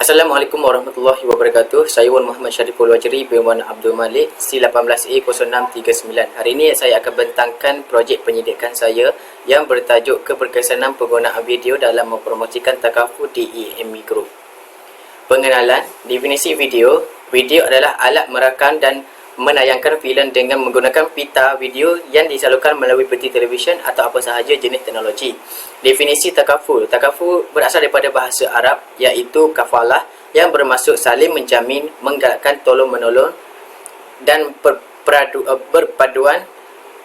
Assalamualaikum warahmatullahi wabarakatuh. Saya Wan Muhammad Syariful Wajri bin Wan Abdul Malik C18A0639. Hari ini saya akan bentangkan projek penyidikan saya yang bertajuk keberkesanan penggunaan video dalam mempromosikan takaful di EME Group. Pengenalan, definisi video. Video adalah alat merakam dan menayangkan filem dengan menggunakan pita video yang disalurkan melalui peti televisyen atau apa sahaja jenis teknologi. Definisi takaful. Takaful berasal daripada bahasa Arab iaitu kafalah yang bermaksud saling menjamin, menggalakkan tolong-menolong dan berpaduan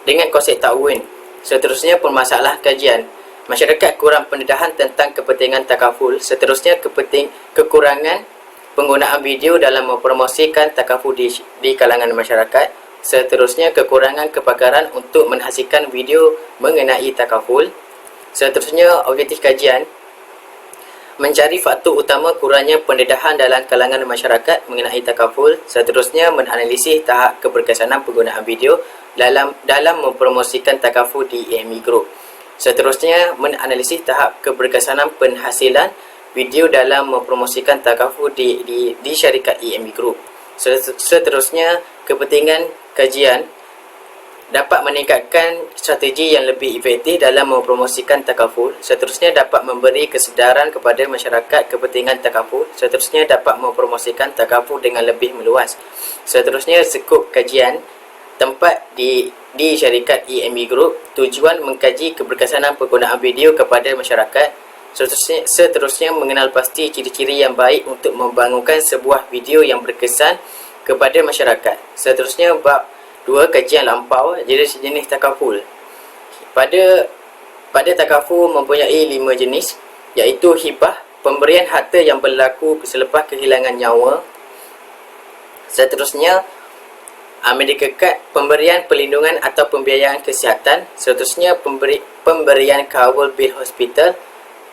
dengan konsep ta'awun. Seterusnya, permasalah kajian. Masyarakat kurang pendedahan tentang kepentingan takaful. Seterusnya, kekurangan penggunaan video dalam mempromosikan takaful di kalangan masyarakat. Seterusnya, kekurangan kepakaran untuk menghasilkan video mengenai takaful. Seterusnya, objektif kajian mencari faktor utama kurangnya pendedahan dalam kalangan masyarakat mengenai takaful. Seterusnya, menganalisis tahap keberkesanan penggunaan video dalam mempromosikan takaful di EME Group. Seterusnya, menganalisis tahap keberkesanan penghasilan video dalam mempromosikan takaful di syarikat EME Group. Seterusnya, kepentingan kajian dapat meningkatkan strategi yang lebih efektif dalam mempromosikan takaful. Seterusnya, dapat memberi kesedaran kepada masyarakat kepentingan takaful. Seterusnya, dapat mempromosikan takaful dengan lebih meluas. Seterusnya, skop kajian tempat di syarikat EME Group. Tujuan mengkaji keberkesanan penggunaan video kepada masyarakat. Seterusnya, mengenal pasti ciri-ciri yang baik untuk membangunkan sebuah video yang berkesan kepada masyarakat. Seterusnya, bab 2, kajian lampau jenis takaful. Pada takaful mempunyai 5 jenis, iaitu hibah, pemberian harta yang berlaku selepas kehilangan nyawa. Seterusnya, medical card, pemberian perlindungan atau pembiayaan kesihatan. Seterusnya, pemberian kawal bil hospital.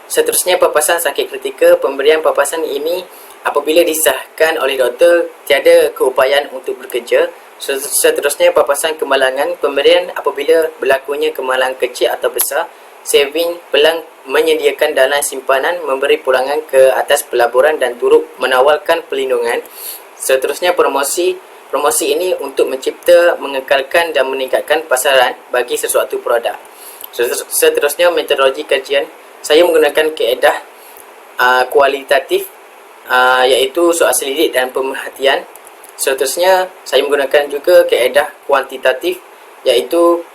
Seterusnya, papasan sakit kritikal. Pemberian papasan ini apabila disahkan oleh doktor tiada keupayaan untuk bekerja. Seterusnya, papasan kemalangan. Pemberian apabila berlakunya kemalangan kecil atau besar. Saving, pelang menyediakan dana simpanan, memberi pulangan ke atas pelaburan dan turut menawarkan perlindungan. Seterusnya, promosi. Promosi ini untuk mencipta, mengekalkan dan meningkatkan pasaran bagi sesuatu produk. Seterusnya, metodologi kajian. Saya menggunakan kaedah kualitatif, iaitu soal selidik dan pemerhatian. Seterusnya, saya menggunakan juga kaedah kuantitatif, iaitu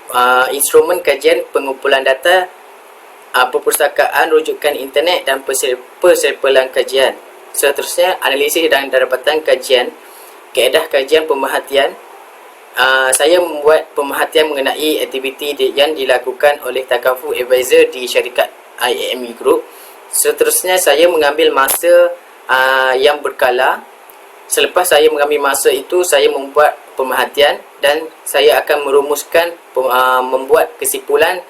instrumen kajian, pengumpulan data, perpustakaan, rujukan internet dan persempalan kajian. Seterusnya, analisis dan dapatan kajian, kaedah kajian pemerhatian. Saya membuat pemerhatian mengenai aktiviti yang dilakukan oleh takaful advisor di syarikat EME Group. Seterusnya, saya mengambil masa yang berkala. Selepas saya mengambil masa itu, saya membuat pemerhatian dan saya akan merumuskan, membuat kesimpulan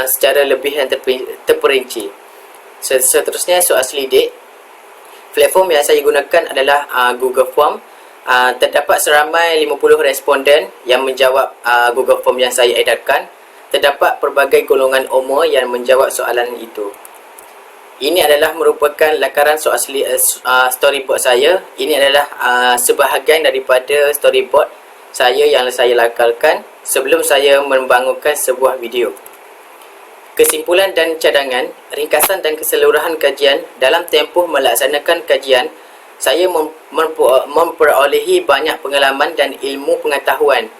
secara lebih yang terperinci. Seterusnya, soal selidik. Platform yang saya gunakan adalah Google Form. Terdapat seramai 50 responden yang menjawab Google Form yang saya edarkan. Terdapat pelbagai golongan umur yang menjawab soalan itu. Ini adalah merupakan lakaran soal storyboard saya. Ini adalah sebahagian daripada storyboard saya yang saya lakarkan sebelum saya membangunkan sebuah video. Kesimpulan dan cadangan, ringkasan dan keseluruhan kajian. Dalam tempoh melaksanakan kajian, saya memperolehi banyak pengalaman dan ilmu pengetahuan.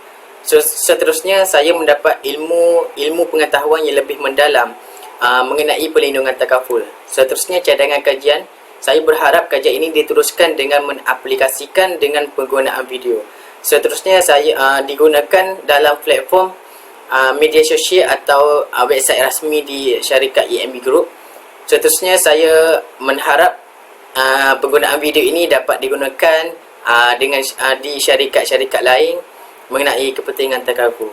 Seterusnya, saya mendapat ilmu pengetahuan yang lebih mendalam mengenai perlindungan takaful. Seterusnya, cadangan kajian. Saya berharap kajian ini diteruskan dengan mengaplikasikan dengan penggunaan video. Seterusnya, saya digunakan dalam platform media sosial atau website rasmi di syarikat EME Group. Seterusnya, saya mengharap penggunaan video ini dapat digunakan di syarikat-syarikat lain mengenai kepentingan takaful.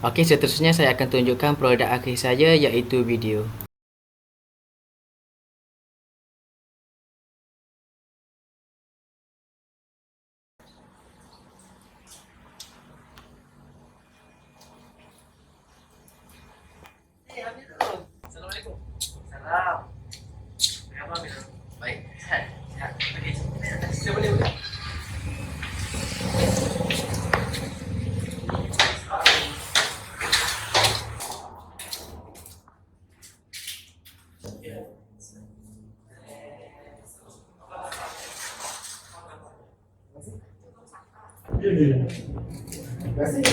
Okey, seterusnya saya akan tunjukkan produk akhir saya, iaitu video. Assalamualaikum. Salam. Baik. Duduk. Terima kasih.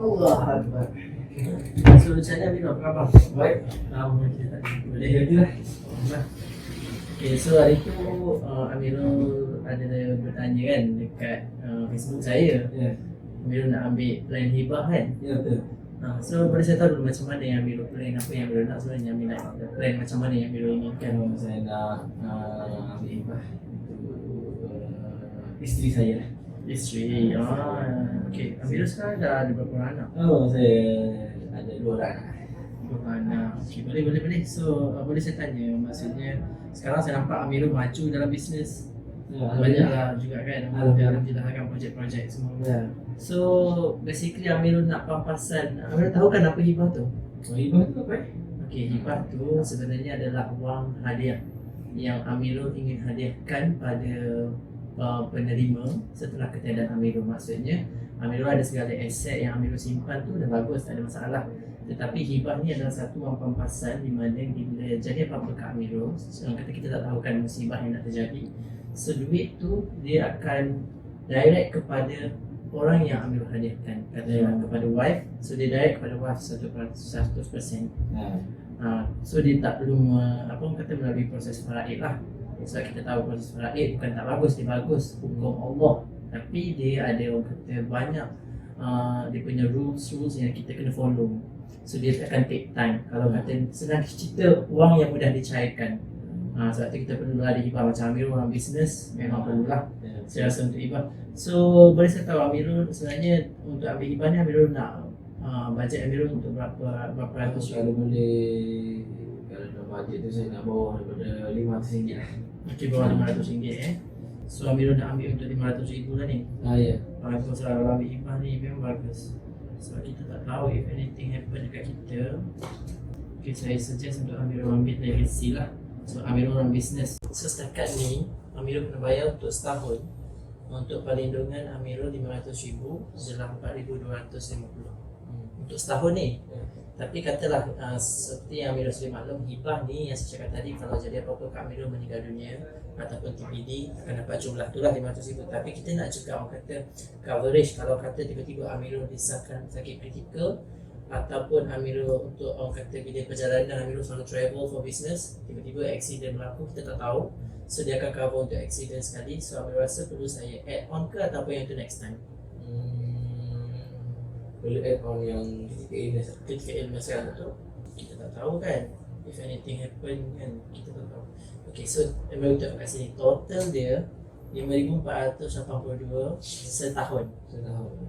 Allah Akbar. So, macam mana Amirul? Apa khabar? Baik. Alhamdulillah. Boleh je lah. Okay, so hari tu Amirul ada bertanya kan dekat Facebook saya. Amirul nak ambil plan hibah kan? Ya, betul. So, boleh saya tahu dulu macam mana yang Amirul plan, apa yang Amirul nak sebenarnya, Amirul nak plan macam mana yang Amirul inginkan? Saya nak ambil hibah untuk isteri saya lah. Isteri, okay. Amirul sekarang dah ada berapa anak? Saya ada 2 orang. 2 anak, okay. Boleh. So, boleh saya tanya, maksudnya sekarang saya nampak Amirul maju dalam bisnes. Banyaklah juga kan, Alhamdulillah kan projek-projek semua. So, basically Amirul nak pampasan, Amirul tahu kan apa hibah tu? Hibah tu apa? Okay, hibah tu sebenarnya adalah wang hadiah yang Amirul ingin hadiahkan pada penerima setelah ketiadaan Amirul. Maksudnya Amirul ada segala aset yang Amirul simpan tu dah bagus, tak ada masalah. Tetapi hibah ni adalah satu wang pampasan di mana bila jadi apa-apa kat Amirul, kata kita tak tahu kan musibah yang nak terjadi, so duit tu dia akan direct kepada orang yang Amirul hadiahkan. Kata kepada wife, so dia direct kepada wife 100%. So dia tak perlu apa orang kata melalui proses faraid lah. Sebab kita tahu proses faraid bukan tak bagus, dia bagus, hukum Allah. Tapi dia ada orang kata banyak dia punya rules yang kita kena follow. So dia akan take time. Kalau kata senang cerita, wang yang mudah dicairkan. Sebab tu kita perlu ada hibah. Macam Amirul orang bisnes memang perlulah saya rasa untuk hibah. So boleh saya tahu Amirul sebenarnya untuk ambil hibah ni Amirul nak bajet Amirul untuk berapa ratus? Kalau boleh, kalau dalam bajet tu saya nak bawa daripada RM500 lah. Okey, bawah RM500 So Amirul nak ambil untuk RM500,000 lah ni. Ya. Bagus lah, kalau ambil hibah ni memang bagus. Sebab kita tak tahu if anything happen dekat kita. Okay, saya suggest untuk Amirul ambil legacy lah. So Amirul orang bisnes. So setakat ni Amirul kena bayar untuk setahun. Untuk perlindungan Amirul RM500,000 adalah RM4,250 untuk setahun ni. Tapi katalah seperti yang Amirul sudah maklum, hibah ni yang saya cakap tadi, kalau jadi apa-apa kat Amirul meninggal dunia ataupun TPD akan dapat jumlah tu lah RM500,000. Tapi kita nak juga orang kata coverage, kalau kata tiba-tiba Amirul disahkan sakit kritikal ataupun Amirul untuk orang kata bila perjalanan Amirul selalu travel for business, tiba-tiba accident berlaku, kita tak tahu. So dia akan cover untuk accident sekali. So Amirul rasa perlu saya add on ke ataupun yang tu next time? Boleh add on yang Critical illness kan, betul? Kita tak tahu kan, if anything happen kan, kita tak tahu. Okay, so Amirul untuk kat sini total dia RM5,482 setahun.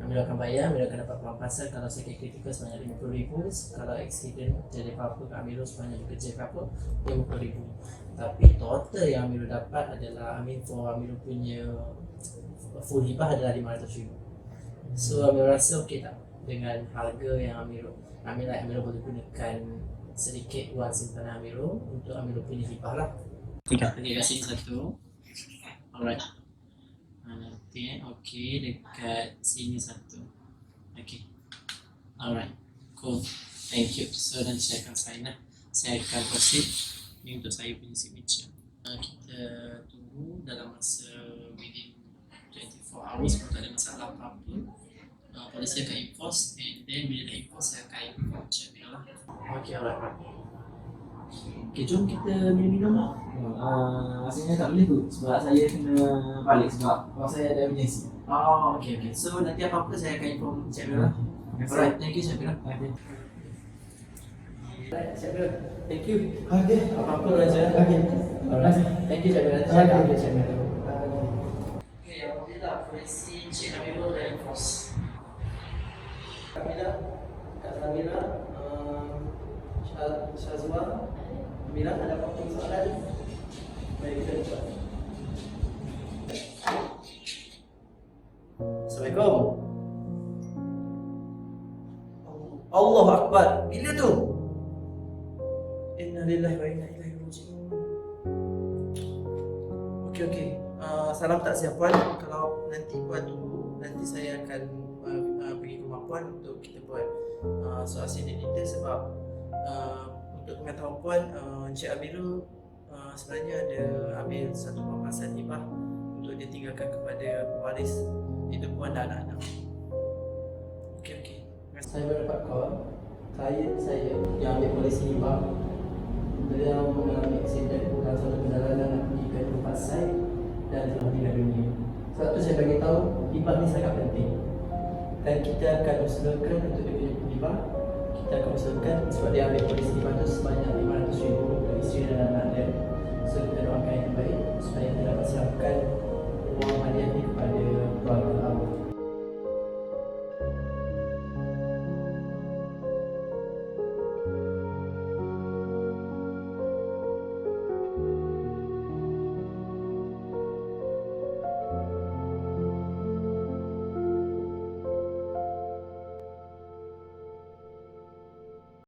Amirul akan bayar, Amirul akan dapat pampasan kalau sakit kritikal sebanyak RM50,000. Kalau accident jadi apa-apa kat Amirul sebanyak kerja ke apa, RM50,000. Tapi total yang Amirul dapat adalah Amirul punya full hibah adalah RM500,000. So Amirul rasa okey tak dengan harga yang Amirul boleh gunakan sedikit wang simpanan Amirul untuk Amirul punya hibah lah. Terima kasih satu. Alright. Nanti okey, dekat sini satu. Okay. Alright. Cool. Thank you. So nanti saya akan sign lah. Saya akan proceed. Ini untuk saya punya signature. Kita tunggu dalam masa within 24 hours kalau tak ada masalah apa-apa. Polisi akan enforce, and then bila dah enforce saya akan check dia lah. Okay, alright. Okay, jom kita minum lah. Rasanya tak boleh tu sebab saya kena balik sebab kalau saya ada emergency. Okay. So nanti apa-apa saya akan inform Cik Mira. Alright, thank you Cik Mira. Cik Mira, thank you. Okay. Apa-apa Raja. Okay. Alright, thank you Cik Mira. Saya akan ambil Cik Mira. Okay, alhamdulillah polisi Cik Amirul dah enforce. Kak Samira, Syazwa, Mira, ada apa-apa soalan? Baik, kita buat. Assalamualaikum. Allahu Akbar. Bila tu? Inna lillahi wa inna ilaihi raji'un. Okey. Salam takziah puan. Kalau nanti puan tunggu, nanti saya akan pergi ke rumah puan untuk kita buat soal detail sebab untuk pengetahuan puan, Encik Amirul sebenarnya ada ambil satu pampasan hibah untuk dia tinggalkan kepada pewaris Itu pun ada anak-anak. Okey. Saya mendapat call klien saya yang ambil polisi Hibah. Beliau mengalami aksiden dalam satu kendaraan dan nak pergi ke tempat site dan telah meninggal dunia. Sebab tu saya bagi tahu Hibah ni sangat penting. Dan kita akan usahakan untuk dia punya Hibah. Kita akan usahakan sebab dia ambil polisi Hibah tu sebanyak 500,000 untuk isteri dan anak dia. So kita doakan yang terbaik.